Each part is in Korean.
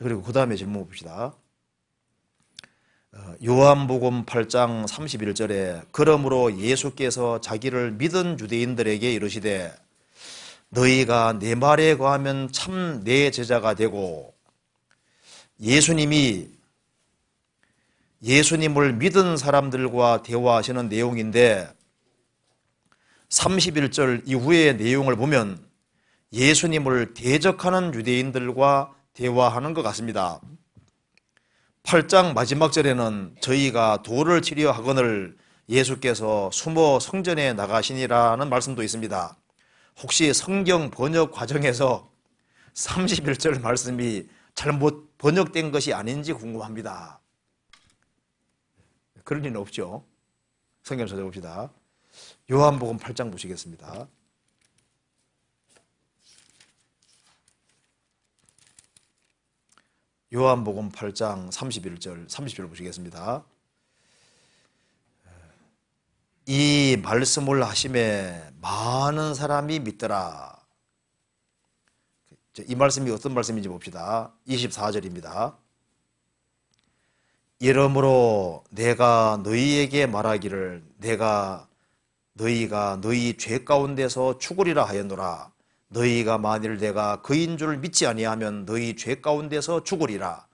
그리고 그 다음에 질문 봅시다. 요한복음 8장 31절에 그러므로 예수께서 자기를 믿은 유대인들에게 이르시되 너희가 내 말에 거하면 참 내 제자가 되고, 예수님을 믿은 사람들과 대화하시는 내용인데 31절 이후의 내용을 보면 예수님을 대적하는 유대인들과 대화하는 것 같습니다. 8장 마지막 절에는 저희가 돌을 치려 하거늘 예수께서 숨어 성전에 나가시니라는 말씀도 있습니다. 혹시 성경 번역 과정에서 31절 말씀이 잘못 번역된 것이 아닌지 궁금합니다. 그럴 리는 없죠. 성경 찾아봅시다. 요한복음 8장 보시겠습니다. 요한복음 8장 30절 보시겠습니다. 이 말씀을 하심에 많은 사람이 믿더라. 이 말씀이 어떤 말씀인지 봅시다. 24절입니다. 이러므로 내가 너희에게 말하기를 너희가 너희 죄 가운데서 죽으리라 하였노라. 너희가 만일 내가 그인 줄 믿지 아니하면 너희 죄 가운데서 죽으리라.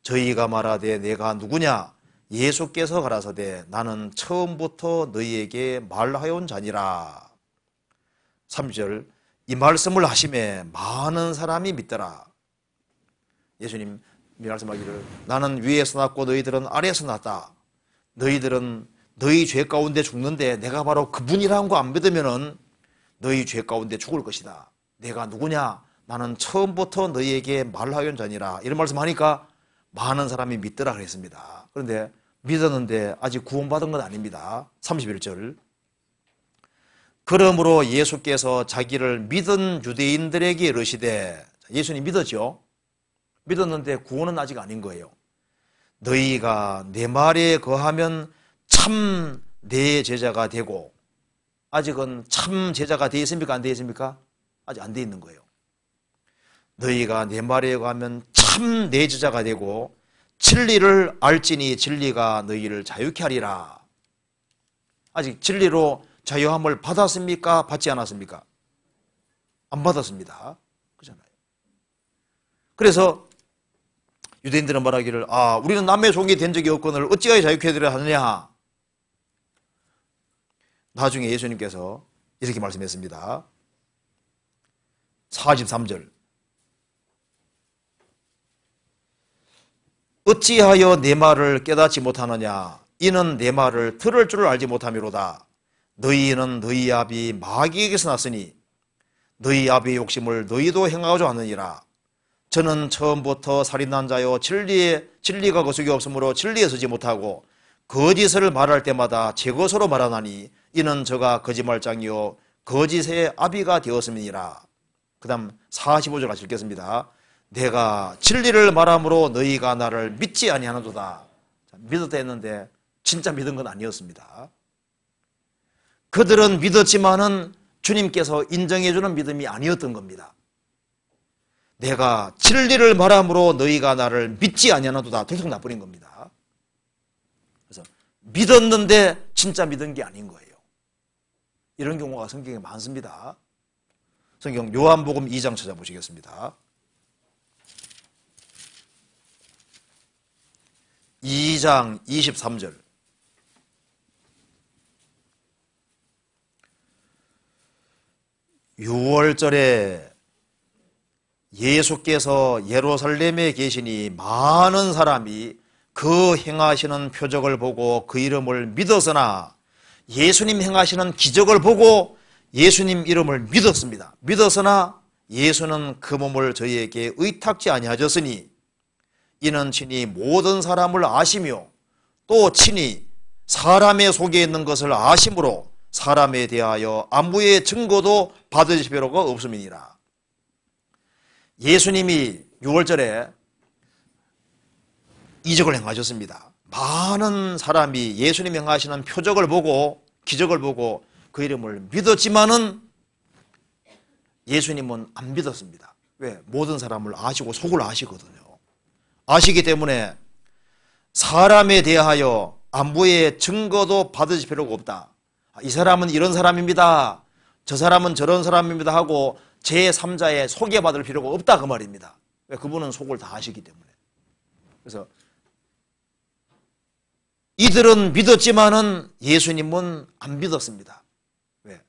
저희가 말하되 내가 누구냐? 예수께서 가라사대 나는 처음부터 너희에게 말하여온 자니라. 3절 이 말씀을 하심에 많은 사람이 믿더라. 예수님 말씀하기를 나는 위에서 났고 너희들은 아래에서 났다. 너희들은 너희 죄 가운데 죽는데 내가 바로 그분이라는 거 안 믿으면은 너희 죄 가운데 죽을 것이다. 내가 누구냐? 나는 처음부터 너희에게 말하여온 자니라. 이런 말씀하니까 많은 사람이 믿더라 그랬습니다. 그런데 믿었는데 아직 구원받은 건 아닙니다. 31절 그러므로 예수께서 자기를 믿은 유대인들에게 이르시되, 예수님 믿었죠? 믿었는데 구원은 아직 아닌 거예요. 너희가 내 말에 거하면 참 내 제자가 되고, 아직은 참 제자가 되어 있습니까? 안 되어 있습니까? 아직 안 되어 있는 거예요. 너희가 내 말에 거하면 참 내 제자가 되고 진리를 알지니 진리가 너희를 자유케 하리라. 아직 진리로 자유함을 받았습니까? 받지 않았습니까? 안 받았습니다. 그렇잖아요. 그래서 유대인들은 말하기를 우리는 남의 종이 된 적이 없거늘 어찌하여 자유케 하리라 하느냐. 나중에 예수님께서 이렇게 말씀했습니다. 43절 어찌하여 내 말을 깨닫지 못하느냐. 이는 내 말을 들을 줄을 알지 못함이로다. 너희는 너희 아비 마귀에게서 났으니 너희 아비의 욕심을 너희도 행하고자 하느니라. 저는 처음부터 살인한 자요 진리가 거룩이 없으므로 진리에 서지 못하고 거짓을 말할 때마다 제 것으로 말하나니 이는 저가 거짓말장이요 거짓의 아비가 되었음이니라. 그 다음 45절 같이 읽겠습니다. 내가 진리를 말함으로 너희가 나를 믿지 아니하는도다. 믿었다 했는데 진짜 믿은 건 아니었습니다. 그들은 믿었지만은 주님께서 인정해주는 믿음이 아니었던 겁니다. 내가 진리를 말함으로 너희가 나를 믿지 아니하는도다. 계속 나버린 겁니다. 그래서 믿었는데 진짜 믿은 게 아닌 거예요. 이런 경우가 성경에 많습니다. 성경 요한복음 2장 찾아보시겠습니다. 2장 23절 유월절에 예수께서 예루살렘에 계시니 많은 사람이 그 행하시는 표적을 보고 그 이름을 믿었으나 예수님 행하시는 기적을 보고 예수님 이름을 믿었습니다. 믿었으나 예수는 그 몸을 저희에게 의탁지 아니하셨으니 이는 친히 모든 사람을 아시며 또 친히 사람의 속에 있는 것을 아심으로 사람에 대하여 아무의 증거도 받으실 필요가 없음이니라. 예수님이 6월절에 이적을 행하셨습니다. 많은 사람이 예수님 행하시는 표적을 보고 기적을 보고 그 이름을 믿었지만은 예수님은 안 믿었습니다. 왜? 모든 사람을 아시고 속을 아시거든요. 아시기 때문에 사람에 대하여 안부의 증거도 받으실 필요가 없다. 이 사람은 이런 사람입니다. 저 사람은 저런 사람입니다 하고 제3자에 소개받을 필요가 없다 그 말입니다. 왜? 그분은 속을 다 아시기 때문에. 그래서 이들은 믿었지만은 예수님은 안 믿었습니다. 왜?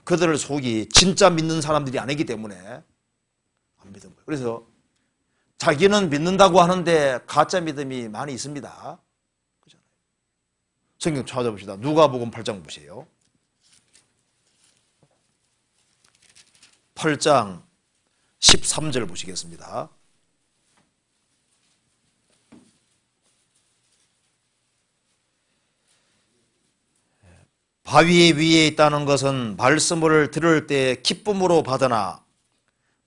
그들의 속이 진짜 믿는 사람들이 아니기 때문에 안 믿은 거예요. 그래서 자기는 믿는다고 하는데 가짜 믿음이 많이 있습니다. 성경 찾아봅시다. 누가복음 8장 보세요. 8장 13절 보시겠습니다. 바위 위에 있다는 것은 말씀을 들을 때 기쁨으로 받으나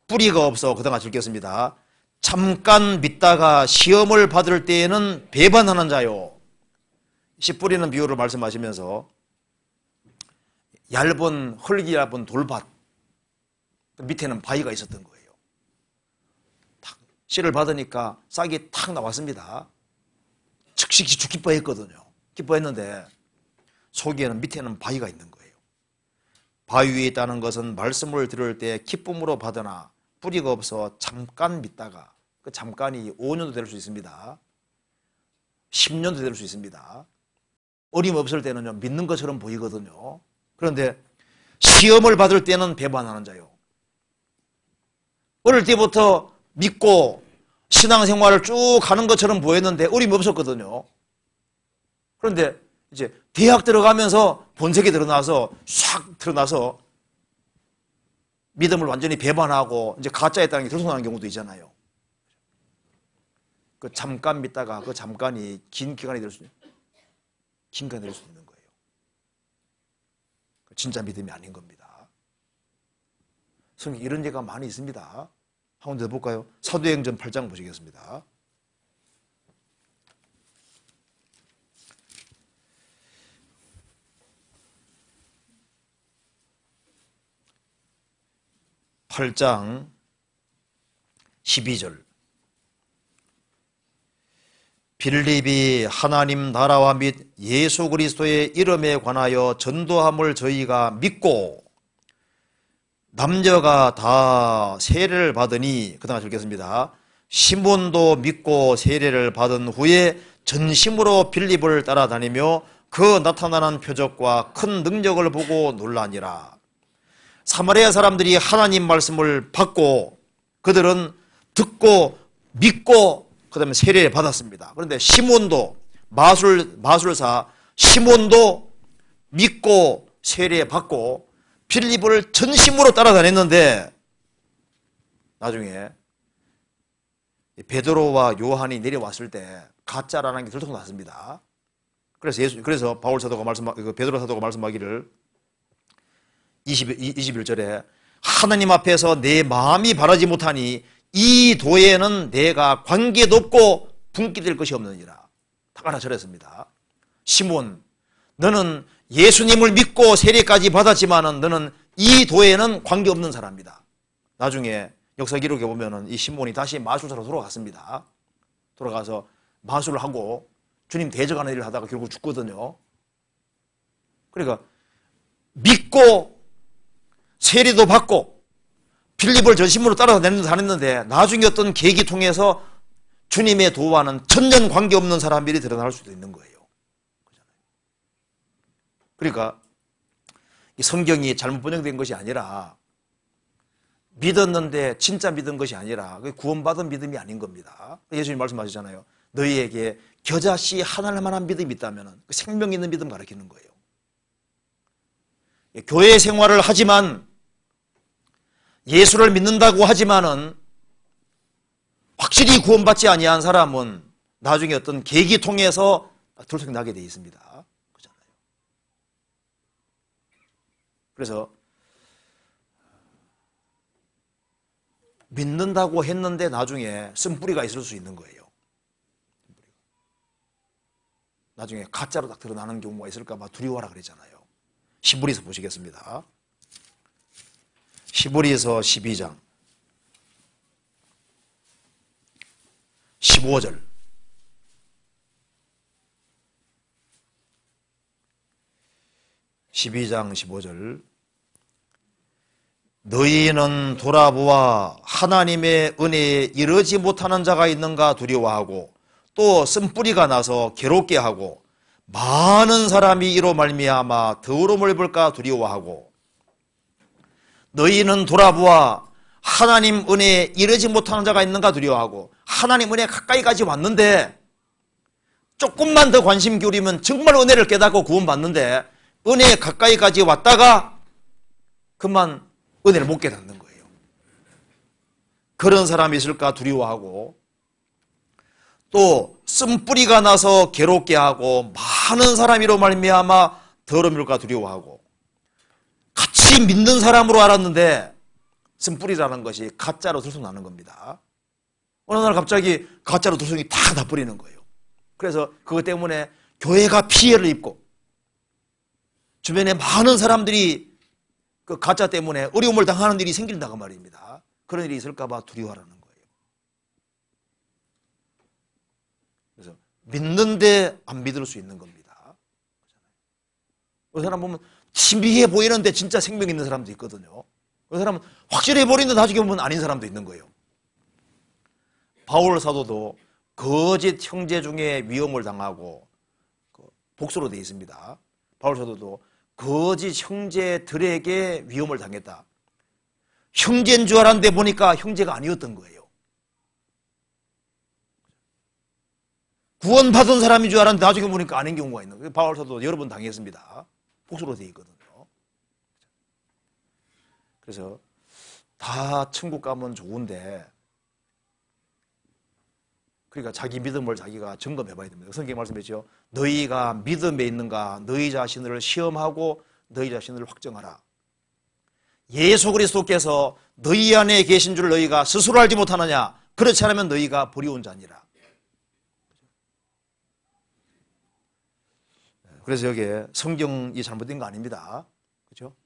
뿌리가 없어 그 다음 읽겠습니다. 잠깐 믿다가 시험을 받을 때에는 배반하는 자요. 씨 뿌리는 비유를 말씀하시면서 얇은 흙이 얇은 돌밭 밑에는 바위가 있었던 거예요. 탁 씨를 받으니까 싹이 탁 나왔습니다. 즉시 기뻐했거든요. 기뻐했는데 속에는 밑에는 바위가 있는 거예요. 바위 위에 있다는 것은 말씀을 들을 때 기쁨으로 받으나 뿌리가 없어 잠깐 믿다가 그 잠깐이 5년도 될 수 있습니다. 10년도 될 수 있습니다. 어림없을 때는요 믿는 것처럼 보이거든요. 그런데 시험을 받을 때는 배반하는 자요. 어릴 때부터 믿고 신앙생활을 쭉 가는 것처럼 보였는데 어림없었거든요. 그런데 이제 대학 들어가면서 본색이 드러나서 싹 드러나서 믿음을 완전히 배반하고 이제 가짜였다는 게 들통나는 경우도 있잖아요. 그 잠깐 믿다가 그 잠깐이 긴 기간이 될 수 있는 거예요. 진짜 믿음이 아닌 겁니다. 성경 이런 예가 많이 있습니다. 한 번 더 볼까요? 사도행전 8장 보시겠습니다. (8장) 12절 빌립이 하나님 나라와 및 예수 그리스도의 이름에 관하여 전도함을 저희가 믿고 남녀가 다 세례를 받으니 그 다음에 읽겠습니다. 시몬도 믿고 세례를 받은 후에 전심으로 빌립을 따라다니며 그 나타나는 표적과 큰 능력을 보고 놀라니라. 사마리아 사람들이 하나님 말씀을 받고 그들은 듣고 믿고 그 다음에 세례를 받았습니다. 그런데 시몬도 마술사 시몬도 믿고 세례 받고 빌립을 전심으로 따라다녔는데 나중에 베드로와 요한이 내려왔을 때 가짜라는 게 들통났습니다. 그래서 바울 사도가 베드로 사도가 말씀하기를 21절에 하나님 앞에서 내 마음이 바라지 못하니 이 도에는 내가 관계도 없고 분기될 것이 없느니라. 딱 하나 절했습니다. 시몬, 너는 예수님을 믿고 세례까지 받았지만은 너는 이 도에는 관계없는 사람이다. 나중에 역사 기록에 보면은 이 시몬이 다시 마술사로 돌아갔습니다. 돌아가서 마술을 하고 주님 대적하는 일을 하다가 결국 죽거든요. 그러니까 믿고 세례도 받고 빌립을 전심으로 따라다녔는데 나중에 어떤 계기 통해서 주님의 도와는 천년 관계없는 사람들이 드러날 수도 있는 거예요. 그러니까 이 성경이 잘못 번역된 것이 아니라 믿었는데 진짜 믿은 것이 아니라 구원받은 믿음이 아닌 겁니다. 예수님 말씀하시잖아요. 너희에게 겨자씨 하나만한 믿음이 있다면 생명 있는 믿음 가르치는 거예요. 교회 생활을 하지만 예수를 믿는다고 하지만은 확실히 구원받지 아니한 사람은 나중에 어떤 계기 통해서 들통나게 되어 있습니다. 그렇잖아요. 그래서 믿는다고 했는데 나중에 쓴뿌리가 있을 수 있는 거예요. 나중에 가짜로 딱 드러나는 경우가 있을까 봐 두려워하라 그랬잖아요. 히브리서 보시겠습니다. 히브리서 12장 15절. (12장) 15절. 너희는 돌아보아 하나님의 은혜에 이르지 못하는 자가 있는가 두려워하고 또 쓴뿌리가 나서 괴롭게 하고 많은 사람이 이로 말미암아 더러움을 입을까 두려워하고, 너희는 돌아보아 하나님 은혜에 이르지 못하는 자가 있는가 두려워하고, 하나님 은혜 가까이까지 왔는데 조금만 더 관심 기울이면 정말 은혜를 깨닫고 구원받는데 은혜에 가까이까지 왔다가 그만 은혜를 못 깨닫는 거예요. 그런 사람이 있을까 두려워하고, 또 쓴뿌리가 나서 괴롭게 하고 많은 사람이로 말미암아 더러움일까 두려워하고, 같이 믿는 사람으로 알았는데 쓴뿌리라는 것이 가짜로 들통나는 겁니다. 어느 날 갑자기 가짜로 들통이 다 나버리는 거예요. 그래서 그것 때문에 교회가 피해를 입고 주변에 많은 사람들이 그 가짜 때문에 어려움을 당하는 일이 생긴다고 말입니다. 그런 일이 있을까 봐 두려워하라는 거예요. 그래서 믿는데 안 믿을 수 있는 겁니다. 그 사람 보면 신비해 보이는데 진짜 생명 있는 사람도 있거든요. 그 사람은 확실해 보이는데 나중에 보면 아닌 사람도 있는 거예요. 바울 사도도 거짓 형제 중에 위험을 당하고 복수로 되어 있습니다. 바울 사도도 거짓 형제들에게 위험을 당했다. 형제인 줄 알았는데 보니까 형제가 아니었던 거예요. 구원받은 사람인 줄 알았는데 나중에 보니까 아닌 경우가 있는 거예요. 바울 사도도 여러 번 당했습니다. 복수로 되어 있거든요. 그래서 다 천국 가면 좋은데, 그러니까 자기 믿음을 자기가 점검해 봐야 됩니다. 성경 말씀했죠. 너희가 믿음에 있는가 너희 자신을 시험하고 너희 자신을 확정하라. 예수 그리스도께서 너희 안에 계신 줄 너희가 스스로 알지 못하느냐? 그렇지 않으면 너희가 버리운 자니라. 그래서 여기에 성경이 잘못된 거 아닙니다. 그렇죠?